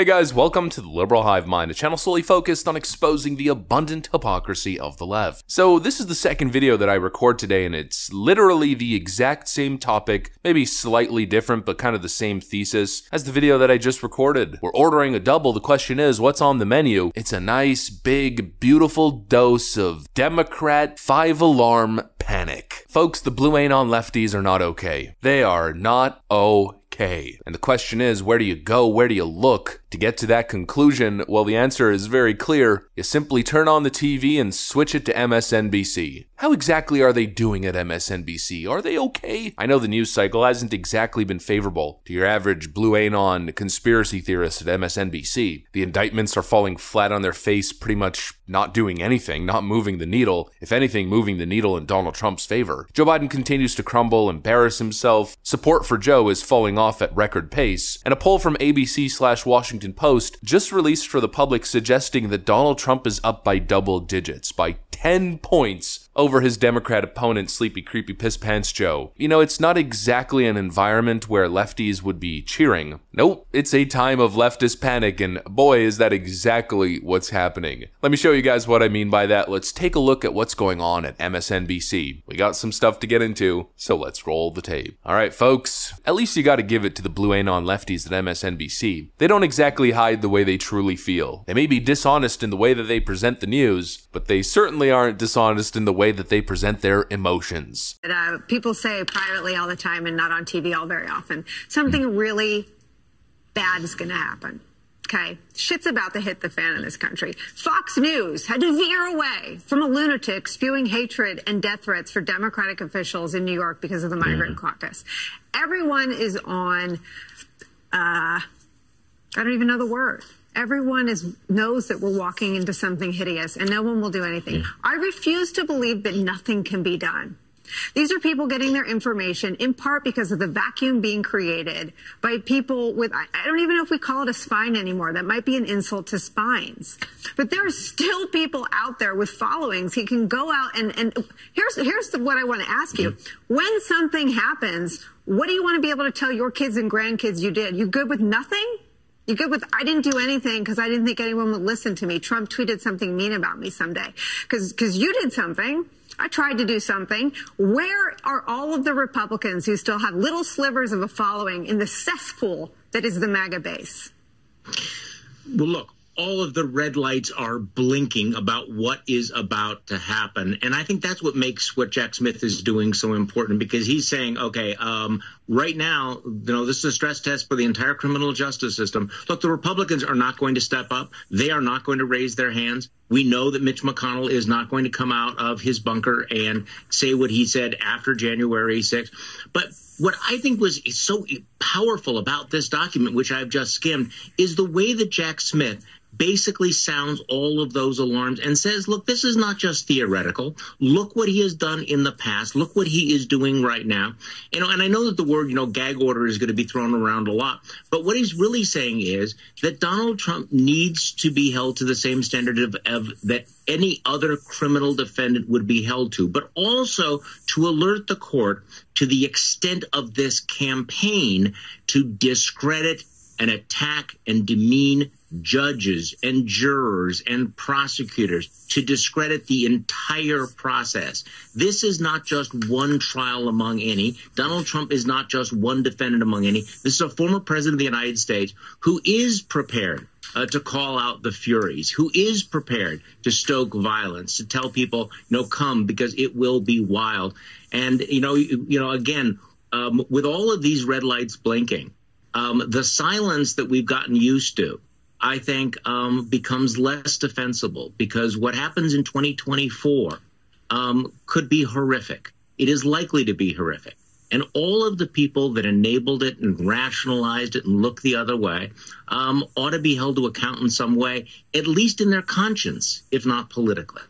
Hey guys, welcome to the Liberal Hive Mind, a channel solely focused on exposing the abundant hypocrisy of the left. So this is the second video that I record today, and it's literally the exact same topic, maybe slightly different, but kind of the same thesis as the video that I just recorded. We're ordering a double. The question is, what's on the menu? It's a nice, big, beautiful dose of Democrat 5-alarm panic. Folks, the blue anon lefties are not okay. They are not okay. And the question is, where do you go? Where do you look to get to that conclusion? Well, the answer is very clear. You simply turn on the TV and switch it to MSNBC. How exactly are they doing at MSNBC? Are they okay? I know the news cycle hasn't exactly been favorable to your average blue anon conspiracy theorist at MSNBC. The indictments are falling flat on their face, pretty much not doing anything, not moving the needle. If anything, moving the needle in Donald Trump's favor. Joe Biden continues to crumble, embarrass himself. Support for Joe is falling off at record pace. And a poll from ABC/Washington Post just released for the public suggesting that Donald Trump is up by double digits, by 10 points over his Democrat opponent, Sleepy Creepy Piss Pants Joe. You know, it's not exactly an environment where lefties would be cheering. Nope, it's a time of leftist panic, and boy, is that exactly what's happening. Let me show you guys what I mean by that. Let's take a look at what's going on at MSNBC. We got some stuff to get into, so let's roll the tape. Alright folks, at least you gotta give it to the blue anon lefties at MSNBC. They don't exactly hide the way they truly feel. They may be dishonest in the way that they present the news, but they certainly aren't dishonest in the way that they present their emotions. People say privately all the time and not on TV all very often, something really bad is going to happen. Okay, shit's about to hit the fan in this country. Fox News had to veer away from a lunatic spewing hatred and death threats for Democratic officials in New York because of the migrant caucus. Everyone is on, I don't even know the word. Everyone knows that we're walking into something hideous, and no one will do anything. I refuse to believe that nothing can be done. These are people getting their information in part because of the vacuum being created by people with, I don't even know if we call it a spine anymore. That might be an insult to spines. But there are still people out there with followings. He can go out and here's what I want to ask you. When something happens, what do you want to be able to tell your kids and grandkids you did? You good with nothing? You good with, I didn't do anything because I didn't think anyone would listen to me. Trump tweeted something mean about me someday. Because you did something. I tried to do something. Where are all of the Republicans who still have little slivers of a following in the cesspool that is the MAGA base? Well, look, all of the red lights are blinking about what is about to happen. And I think that's what makes what Jack Smith is doing so important, because he's saying, okay, right now, this is a stress test for the entire criminal justice system. Look, the Republicans are not going to step up. They are not going to raise their hands. We know that Mitch McConnell is not going to come out of his bunker and say what he said after January 6th. But what I think was so powerful about this document, which I've just skimmed, is the way that Jack Smith basically sounds all of those alarms and says, look, this is not just theoretical. Look what he has done in the past. Look what he is doing right now. And I know that the word, gag order is going to be thrown around a lot. But what he's really saying is that Donald Trump needs to be held to the same standard of that any other criminal defendant would be held to, but also to alert the court to the extent of this campaign to discredit and attack and demean judges and jurors and prosecutors, to discredit the entire process. This is not just one trial among any. Donald Trump is not just one defendant among any. This is a former president of the United States who is prepared to call out the furies, who is prepared to stoke violence, to tell people, come, because it will be wild. And, again, with all of these red lights blinking, the silence that we've gotten used to, I think, becomes less defensible, because what happens in 2024 could be horrific. It is likely to be horrific. And all of the people that enabled it and rationalized it and looked the other way ought to be held to account in some way, at least in their conscience, if not politically.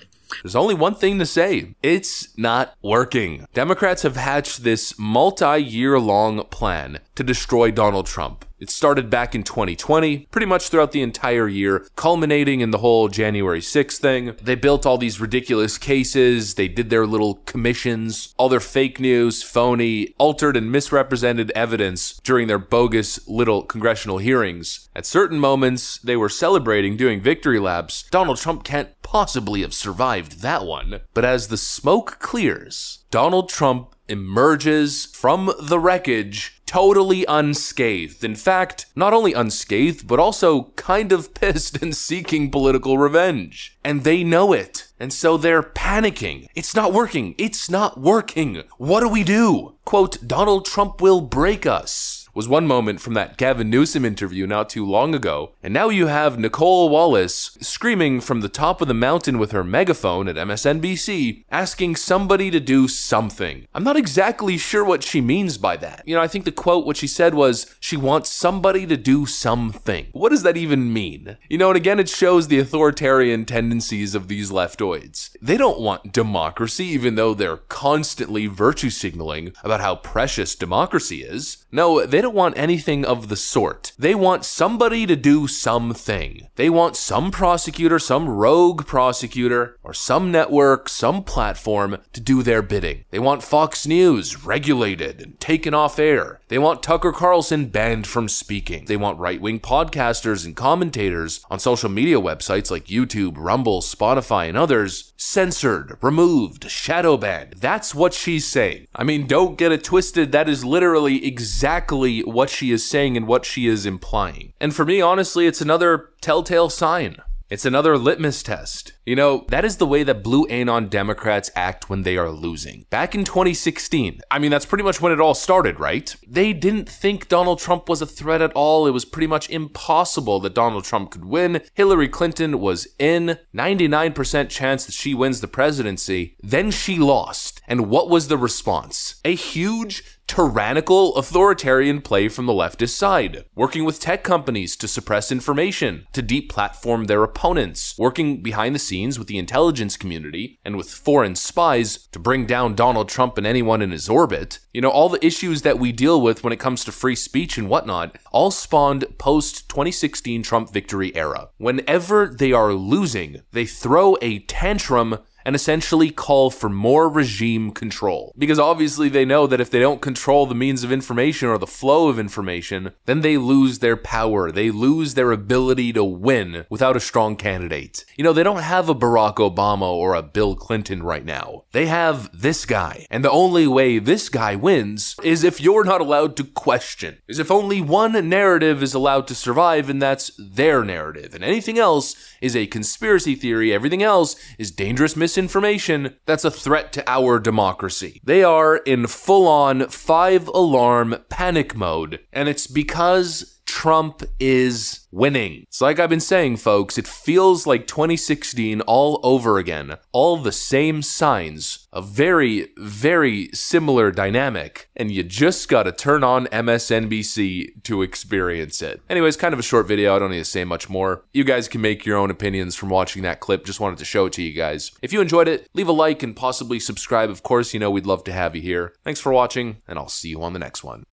There's only one thing to say. It's not working. Democrats have hatched this multi-year-long plan to destroy Donald Trump. It started back in 2020, pretty much throughout the entire year, culminating in the whole January 6th thing. They built all these ridiculous cases, they did their little commissions, all their fake news, phony, altered and misrepresented evidence during their bogus little congressional hearings. At certain moments, they were celebrating, doing victory laps. Donald Trump can't possibly have survived that one. But as the smoke clears, Donald Trump emerges from the wreckage totally unscathed. In fact, not only unscathed, but also kind of pissed and seeking political revenge. And they know it. And so they're panicking. It's not working. It's not working. What do we do? Quote, Donald Trump will break us, was one moment from that Gavin Newsom interview not too long ago. And now you have Nicole Wallace screaming from the top of the mountain with her megaphone at MSNBC, asking somebody to do something. I'm not exactly sure what she means by that. You know, I think the quote, what she said was, she wants somebody to do something. What does that even mean? You know, and again, it shows the authoritarian tendencies of these leftoids. They don't want democracy, even though they're constantly virtue signaling about how precious democracy is. No, they don't want anything of the sort. They want somebody to do something. They want some prosecutor, some rogue prosecutor, or some network, some platform to do their bidding. They want Fox News regulated and taken off air. They want Tucker Carlson banned from speaking. They want right-wing podcasters and commentators on social media websites like YouTube, Rumble, Spotify, and others censored, removed, shadow banned. That's what she's saying. I mean, don't get it twisted. That is literally exactly what she is saying and what she is implying. And for me, honestly, it's another telltale sign. It's another litmus test. You know, that is the way that blue anon Democrats act when they are losing. Back in 2016, I mean, that's pretty much when it all started, right? They didn't think Donald Trump was a threat at all. It was pretty much impossible that Donald Trump could win. Hillary Clinton was in, 99% chance that she wins the presidency. Then she lost. And what was the response? A huge, tyrannical, authoritarian play from the leftist side, working with tech companies to suppress information, to deplatform their opponents, working behind the scenes with the intelligence community and with foreign spies to bring down Donald Trump and anyone in his orbit. You know, all the issues that we deal with when it comes to free speech and whatnot all spawned post-2016 Trump victory era. Whenever they are losing, they throw a tantrum and essentially call for more regime control. Because obviously they know that if they don't control the means of information or the flow of information, then they lose their power. They lose their ability to win without a strong candidate. You know, they don't have a Barack Obama or a Bill Clinton right now. They have this guy. And the only way this guy wins is if you're not allowed to question. Is if only one narrative is allowed to survive, and that's their narrative. And anything else is a conspiracy theory. Everything else is dangerous misinformation that's a threat to our democracy. They are in full-on 5-alarm panic mode, and it's because Trump is winning. So like I've been saying, folks, it feels like 2016 all over again. All the same signs, a very, very similar dynamic, and you just gotta turn on MSNBC to experience it. Anyways, kind of a short video, I don't need to say much more. You guys can make your own opinions from watching that clip, just wanted to show it to you guys. If you enjoyed it, leave a like and possibly subscribe. Of course, you know we'd love to have you here. Thanks for watching, and I'll see you on the next one.